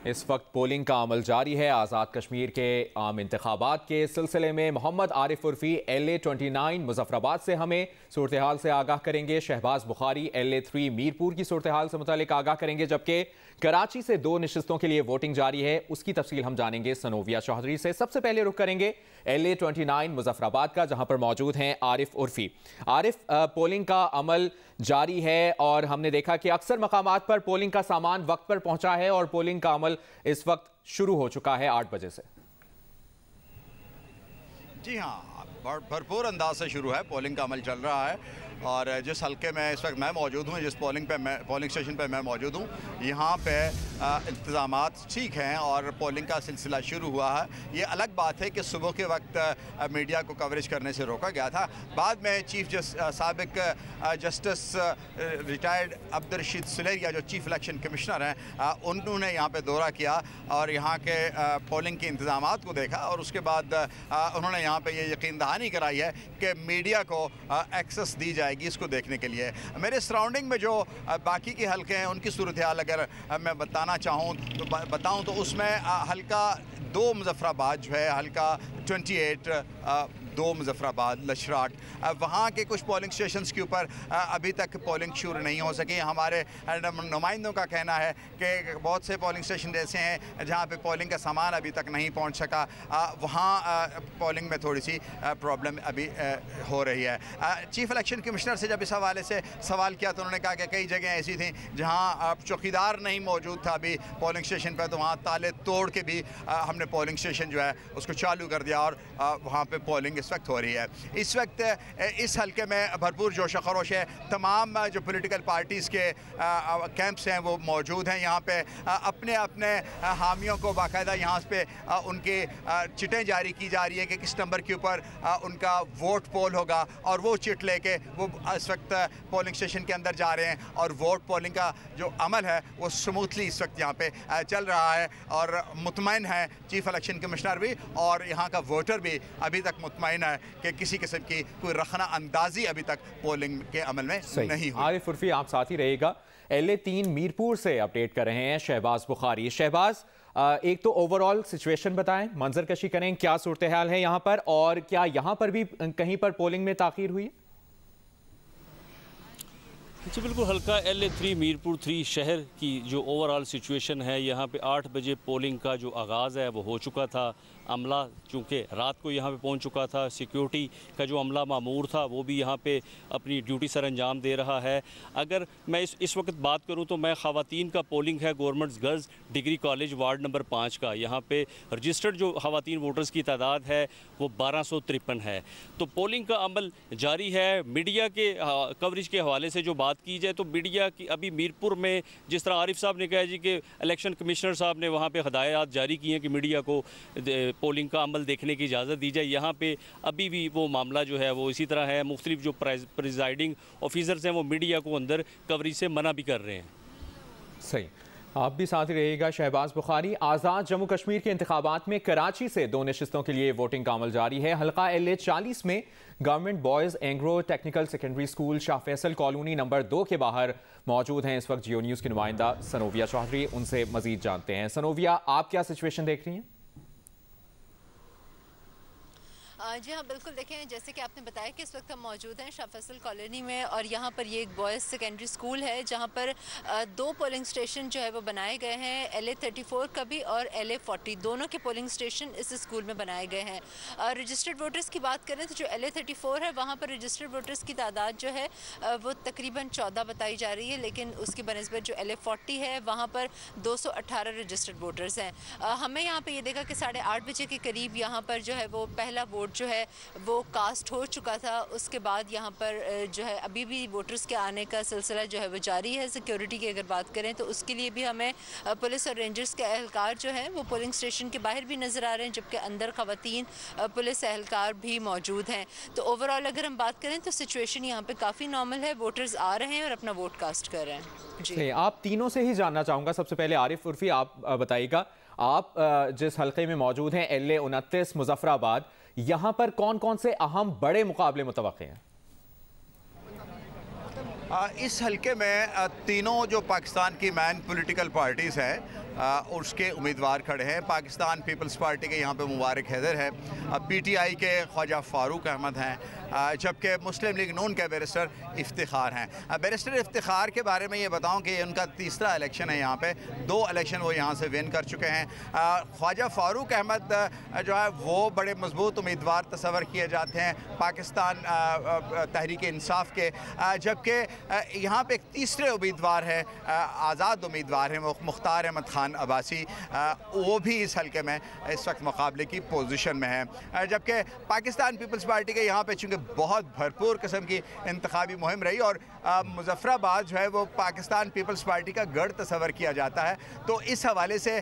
इस वक्त पोलिंग का अमल जारी है। आज़ाद कश्मीर के आम इंतखाबात के सिलसिले में मोहम्मद आरिफ उर्फी LA-29 मुजफ्फराबाद से हमें सूरत हाल से आगाह करेंगे। शहबाज बुखारी LA-3 मीरपुर की सूरत हाल से मुतालिक आगाह करेंगे, जबकि कराची से 2 नशिस्तों के लिए वोटिंग जारी है। उसकी तफसील हम जानेंगे सनोविया चौधरी से। सबसे पहले रुख करेंगे LA-29 मुजफ्फराबाद का, जहां पर मौजूद हैं आरिफ उर्फी। आरिफ, पोलिंग का अमल जारी है और हमने देखा कि अक्सर मकामात पर पोलिंग का सामान वक्त पर पहुंचा है और पोलिंग का अमल इस वक्त शुरू हो चुका है 8 बजे से। जी हाँ, भरपूर अंदाज से शुरू है, पोलिंग का अमल चल रहा है। और जिस हल्के में इस वक्त मैं मौजूद हूँ, जिस पोलिंग स्टेशन पे मैं मौजूद हूँ, यहाँ पे इंतज़ामात ठीक हैं और पोलिंग का सिलसिला शुरू हुआ है। ये अलग बात है कि सुबह के वक्त मीडिया को कवरेज करने से रोका गया था। बाद में साबिक जस्टिस रिटायर्ड अब्दुल-रशीद सुलेरिया, जो चीफ इलेक्शन कमिश्नर हैं, उन्होंने यहाँ पे दौरा किया और यहाँ के पोलिंग के इंतज़ामात को देखा और उसके बाद उन्होंने यहाँ पे ये यकीन दहानी कराई है कि मीडिया को एक्सेस दी जाएगी इसको देखने के लिए। मेरे सराउंडिंग में जो बाकी के हल्के हैं उनकी सूरत हाल अगर मैं बताना चाहूँ तो बताऊँ तो उसमें हल्का 2 मुजफ्फराबाद जो है, हल्का 28 2 मुजफ्फराबाद लशराट, वहाँ के कुछ पोलिंग स्टेशंस के ऊपर अभी तक पोलिंग शुरू नहीं हो सकी। हमारे नुमाइंदों का कहना है कि बहुत से पोलिंग स्टेशन ऐसे हैं जहाँ पे पोलिंग का सामान अभी तक नहीं पहुँच सका, वहाँ पोलिंग में थोड़ी सी प्रॉब्लम अभी हो रही है। चीफ इलेक्शन कमिश्नर से जब इस हवाले से सवाल किया तो उन्होंने कहा कि कई जगह ऐसी थी जहाँ चौकीदार नहीं मौजूद था अभी पोलिंग स्टेशन पर, तो वहाँ ताले तोड़ के भी हमने पोलिंग स्टेशन जो है उसको चालू कर दिया और वहाँ पे पोलिंग इस वक्त हो रही है। इस वक्त इस हल्के में भरपूर जोश खरोश है। तमाम जो पॉलिटिकल पार्टीज़ के कैंप्स हैं वो मौजूद हैं यहाँ पे। अपने अपने हामियों को बाकायदा यहाँ पे उनकी चिटें जारी की जा रही है कि किस नंबर के ऊपर उनका वोट पोल होगा और वो चिट लेके वो इस वक्त पोलिंग स्टेशन के अंदर जा रहे हैं और वोट पोलिंग का जो अमल है वो स्मूथली इस वक्त यहाँ पे चल रहा है और मुतमईन है चीफ इलेक्शन कमिश्नर भी और यहाँ का वोटर भी अभी तक मुतमईन है कि किसी किस्म की कोई रखना अंदाजी अभी तक पोलिंग के अमल में नहीं हुई। आरिफ उर्फी, आप साथ ही रहिएगा। LA-3 मीरपुर से अपडेट कर रहे हैं शहबाज बुखारी। शहबाज, एक तो ओवरऑल सिचुएशन बताएं, मंजर कशी करें, क्या सूरत हाल है यहाँ पर और क्या यहाँ पर भी कहीं पर पोलिंग में ताखीर हुई? जी बिल्कुल, हल्का LA-3 मीरपुर 3 शहर की जो ओवरऑल सिचुएशन है, यहाँ पे 8 बजे पोलिंग का जो आगाज़ है वो हो चुका था। अमला चूँकि रात को यहाँ पे पहुँच चुका था, सिक्योरिटी का जो अमला मामूर था वो भी यहाँ पे अपनी ड्यूटी सर अंजाम दे रहा है। अगर मैं इस वक्त बात करूँ तो मैं ख़वातीन का पोलिंग है government girls degree college ward number 5 का, यहाँ पे रजिस्टर्ड जो ख़वातीन वोटर्स की तादाद है वो 1253 है। तो पोलिंग का अमल जारी है। मीडिया के कवरेज के हवाले से जो बात की जाए तो मीडिया की अभी मीरपुर में जिस तरह आरिफ साहब ने कहा जी कि इलेक्शन कमिश्नर साहब ने वहाँ पर हदायत जारी की हैं कि मीडिया को पोलिंग का अमल देखने की इजाज़त दी जाए, यहाँ पे अभी भी वो मामला जो है वो इसी तरह है। मुख्तलिफ जो प्रिजाइडिंग ऑफिसर्स हैं वो मीडिया को अंदर कवरेज से मना भी कर रहे हैं। सही, आप भी साथ ही रहिएगा। शहबाज बुखारी। आज़ाद जम्मू कश्मीर के इंतखाबात में कराची से 2 नशिस्तों के लिए वोटिंग का अमल जारी है। हल्का LA-40 में government boys Engro technical secondary school Shah Faisal colony number 2 के बाहर मौजूद हैं इस वक्त जियो न्यूज़ की नुमाइंदा सनोविया चौधरी, उनसे मजीद जानते हैं। सनोविया, आप क्या सिचुएशन देख रही हैं? जी हाँ बिल्कुल, देखें जैसे कि आपने बताया कि इस वक्त हम मौजूद हैं शाह फैसल कॉलोनी में और यहाँ पर ये एक बॉयज़ सेकेंडरी स्कूल है जहाँ पर 2 पोलिंग स्टेशन जो है वो बनाए गए हैं। LA-34 का भी और LA-40 दोनों के पोलिंग स्टेशन इस स्कूल में बनाए गए हैं। रजिस्टर्ड वोटर्स की बात करें तो जो LA-34 है वहाँ पर रजिस्टर्ड वोटर्स की तादाद जो है वो तकरीबन 14 बताई जा रही है, लेकिन उसकी बनस्बत जो LA-40 है वहाँ पर 218 रजिस्टर्ड वोटर्स हैं। हमें यहाँ पर ये देखा कि 8:30 बजे के करीब यहाँ पर जो है वो पहला वोट जो है वो कास्ट हो चुका था। उसके बाद यहाँ पर जो है अभी भी वोटर्स के आने का सिलसिला जो है वो जारी है। सिक्योरिटी की अगर बात करें तो उसके लिए भी हमें पुलिस और रेंजर्स के एहलकार जो हैं वो पोलिंग स्टेशन के बाहर भी नज़र आ रहे हैं, जबकि अंदर ख़वातीन पुलिस एहलकार भी मौजूद हैं। तो ओवरऑल अगर हम बात करें तो सिचुएशन यहाँ पे काफ़ी नॉर्मल है। वोटर्स आ रहे हैं और अपना वोट कास्ट कर रहे हैं। जी, आप तीनों से ही जानना चाहूँगा। सबसे पहले आरिफ उर्फी, आप बताइएगा, आप जिस हल्के में मौजूद हैं LA-29 मुजफ्फराबाद, यहाँ पर कौन कौन से अहम बड़े मुकाबले मुतवक्के हैं? इस हल्के में तीनों जो पाकिस्तान की मैन पॉलिटिकल पार्टीज़ हैं उसके उम्मीदवार खड़े हैं। पाकिस्तान पीपल्स पार्टी के यहाँ पे मुबारक हैदर है, PTI के ख्वाजा फारूक अहमद हैं, जबकि मुस्लिम लीग नून के बैरिस्टर इफ्तिखार हैं। बैरिस्टर इफ्तिखार के बारे में ये बताऊं कि उनका तीसरा इलेक्शन है यहाँ पे, 2 इलेक्शन वो यहाँ से विन कर चुके हैं। ख्वाजा फारूक अहमद जो है वो बड़े मजबूत उम्मीदवार तस्वर किए जाते हैं पाकिस्तान तहरीक इंसाफ के, जबकि यहाँ पे एक तीसरे उम्मीदवार हैं, आज़ाद उम्मीदवार हैं, मुख्तार अहमद खान अब्बासी, वो भी इस हल्के में इस वक्त मुकाबले की पोजीशन में है। जबकि पाकिस्तान पीपल्स पार्टी के यहाँ पे चूँकि बहुत भरपूर किस्म की इंतखाबी मुहिम रही और मुजफ्फराबाद जो है वो पाकिस्तान पीपल्स पार्टी का गढ़ तस्वर किया जाता है, तो इस हवाले से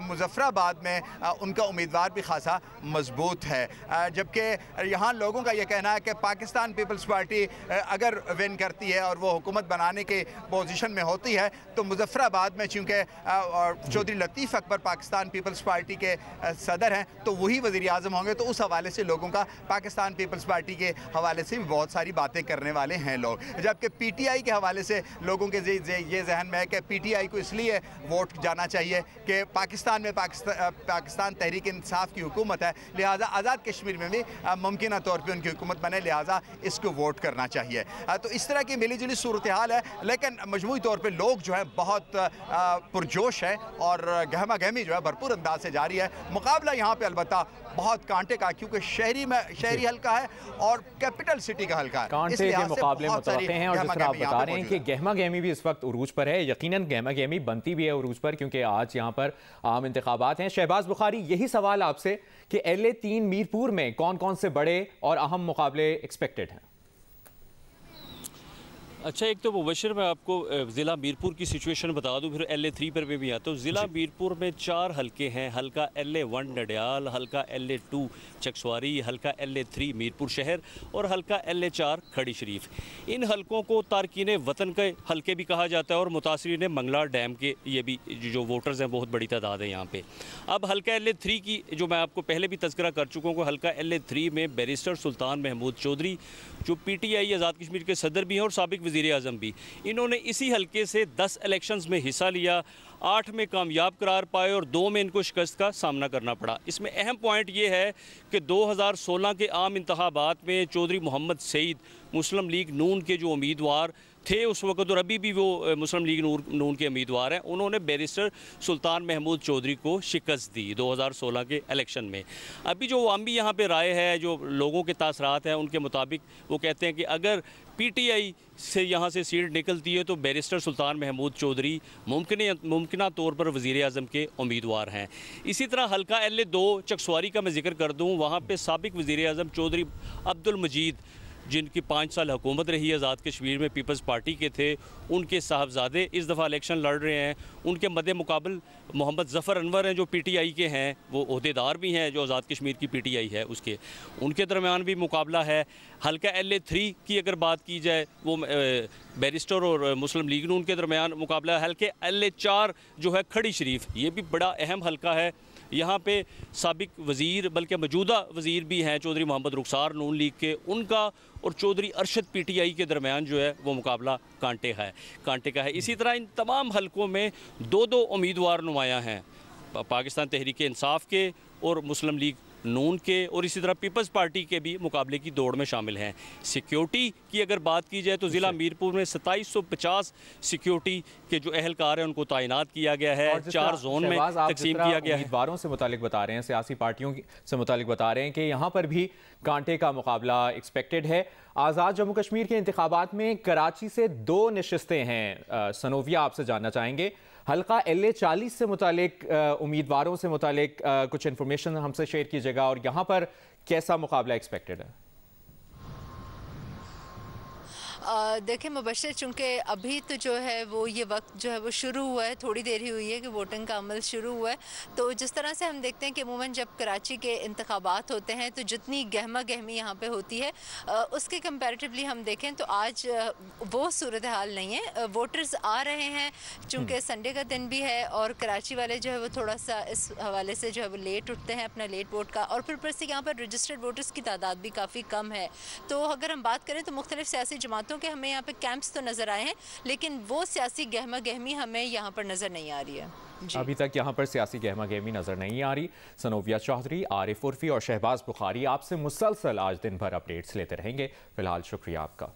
मुजफ्फराबाद में उनका उम्मीदवार भी खासा मजबूत है। जबकि यहाँ लोगों का ये कहना है कि पाकिस्तान पीपल्स पार्टी अगर विन करती है और वो हुकूमत बनाने की पोजीशन में होती है तो मुजफ्फराबाद में चूँकि चौधरी लतीफ़ अकबर पाकिस्तान पीपल्स पार्टी के सदर हैं तो वही वज़ीर आज़म होंगे, तो उस हवाले से लोगों का पाकिस्तान पीपल्स पार्टी के हवाले से भी बहुत सारी बातें करने वाले हैं लोग। जबकि PTI के हवाले से लोगों के ये जहन में है कि PTI को इसलिए वोट जाना चाहिए कि पाकिस्तान में पाकिस्तान तहरीक इंसाफ की हुकूमत है, लिहाजा आज़ाद कश्मीर में भी मुमकिन तौर पर उनकी हुकूमत बने, लिहाजा इसको वोट करना चाहिए। तो इस तरह की मिली जुली सूरत हाल है, लेकिन मजमूई तौर पर लोग जो है बहुत पुरजोश है और गहमा गहमी जो है भरपूर अंदाज से जारी है। मुकाबला यहाँ पे अलबत्ता बहुत कांटे का, क्योंकि शहरी हल्का है और कैपिटल सिटी का हल्का है, कांटे के मुकाबले मुतवक्के हैं। और जिस तरह आप बता रहे हैं कि गहमा गहमी भी इस वक्त उरूज पर है, यकीनन गहमा गहमी बनती भी है उरूज पर, क्योंकि आज यहाँ पर आम इंतखाबात हैं। शहबाज बुखारी, यही सवाल आपसे कि LA3 मीरपुर में कौन कौन से बड़े और अहम मुकाबले एक्सपेक्टेड हैं? अच्छा, एक तो मुबशर मैं आपको ज़िला मीरपुर की सिचुएशन बता दूं, फिर LA3 पर भी आता हूँ। ज़िला मीरपुर में 4 हलके हैं, हल्का LA1 नडियाल, हल्का LA2 चकसवारी, हल्का LA3 मीरपुर शहर और हल्का LA4 खड़ी शरीफ। इन हलकों को तारकीन वतन के हलके भी कहा जाता है और मुतासरीन मंगला डैम के ये भी जो वोटर्स हैं बहुत बड़ी तादाद है यहाँ पर। अब हल्का LA3 की जो मैं आपको पहले भी तज़किरा कर चुका हूँ, हल्का LA3 में बैरिस्टर सुल्तान महमूद चौधरी जो PTI आज़ाद कश्मीर के सदर भी हैं और साबिक वज़ीर आज़म भी, इन्होंने इसी हलके से 10 इलेक्शंस में हिस्सा लिया, 8 में कामयाब करार पाए और 2 में इनको शिकस्त का सामना करना पड़ा। इसमें अहम पॉइंट ये है कि 2016 के आम इंतखाबात में चौधरी मोहम्मद सईद मुस्लिम लीग नून के जो उम्मीदवार थे उस वक्त और अभी भी वो मुस्लिम लीग नून के उम्मीदवार हैं, उन्होंने बैरिस्टर सुल्तान महमूद चौधरी को शिकस्त दी 2016 के इलेक्शन में। अभी जो अवामी यहाँ पे राय है, जो लोगों के तासरात हैं, उनके मुताबिक वो कहते हैं कि अगर PTI से यहाँ से सीट निकलती है तो बैरिस्टर सुल्तान महमूद चौधरी मुमकिन तौर पर वज़ीर आज़म के उम्मीदवार हैं। इसी तरह हल्का LA2 चकसवारी का मैं जिक्र कर दूँ, वहाँ पर साबिक वज़ीर आज़म चौधरी अब्दुल मजीद जिनकी 5 साल हुकूमत रही आज़ाद कश्मीर में, पीपल्स पार्टी के थे, उनके साहबजादे इस दफ़ा इलेक्शन लड़ रहे हैं। उनके मद्दे मुकाबल मोहम्मद ज़फ़र अनवर हैं जो PTI के हैं, वो ओहदेदार भी हैं जो आज़ाद कश्मीर की PTI है उसके, उनके दरमियान भी मुकाबला है। हल्का LA3 की अगर बात की जाए, वो बैरिस्टर और मुस्लिम लीग नून के दरमियान मुकाबला है। हल्के LA4 जो है खड़ी शरीफ, ये भी बड़ा अहम हल्का है। यहाँ पे साबिक वज़ीर बल्कि मौजूदा वज़ीर भी हैं चौधरी मोहम्मद रुखसार नून लीग के, उनका और चौधरी अरशद PTI के दरमियान जो है वो मुकाबला कांटे का है। इसी तरह इन तमाम हलकों में 2-2 उम्मीदवार नुमायाँ हैं, पाकिस्तान तहरीक इंसाफ के और मुस्लिम लीग नून के, और इसी तरह पीपल्स पार्टी के भी मुकाबले की दौड़ में शामिल हैं। सिक्योरिटी की अगर बात की जाए तो ज़िला मीरपुर में 2750 सिक्योरिटी के जो अहलकार हैं उनको तैनात किया गया है, 4 जोन में तकसीम किया गया है। उम्मीदवारों से मुतालिक बता रहे हैं, सियासी पार्टियों से मुतालिक बता रहे हैं कि यहाँ पर भी कांटे का मुकाबला एक्सपेक्टेड है। आज़ाद जम्मू कश्मीर के इंतखाबात में कराची से 2 नशिस्तें हैं। सनोविया, आपसे जानना चाहेंगे हल्का LA40 से मुतालिक उम्मीदवारों से मुतालिक कुछ इन्फॉर्मेशन हमसे शेयर कीजिएगा और यहाँ पर कैसा मुकाबला एक्सपेक्टेड है? देखिए मुबशर, चूँकि अभी तो जो है वो ये वक्त जो है वो शुरू हुआ है, थोड़ी देर ही हुई है कि वोटिंग का अमल शुरू हुआ है, तो जिस तरह से हम देखते हैं कि अमूमन जब कराची के इंतखाबात होते हैं तो जितनी गहमा गहमी यहाँ पे होती है उसके कंपैरेटिवली हम देखें तो आज वो सूरत हाल नहीं है। वोटर्स आ रहे हैं, चूँकि संडे का दिन भी है और कराची वाले जो है वो थोड़ा सा इस हवाले से जो है वो लेट उठते हैं अपना लेट वोट का, और फिर ऊपर से यहाँ पर रजिस्टर्ड वोटर्स की तादाद भी काफ़ी कम है। तो अगर हम बात करें तो मुख्तलिफ सियासी जमातों के हमें यहाँ पे कैंप्स तो नज़र आए हैं, लेकिन वो सियासी गहमा गहमी हमें यहाँ पर नज़र नहीं आ रही है। अभी तक यहाँ पर सियासी गहमा गहमी नजर नहीं आ रही। सनोविया चौधरी, आरिफ उर्फी और शहबाज बुखारी आपसे मुसलसल आज दिन भर अपडेट्स लेते रहेंगे। फिलहाल शुक्रिया आपका।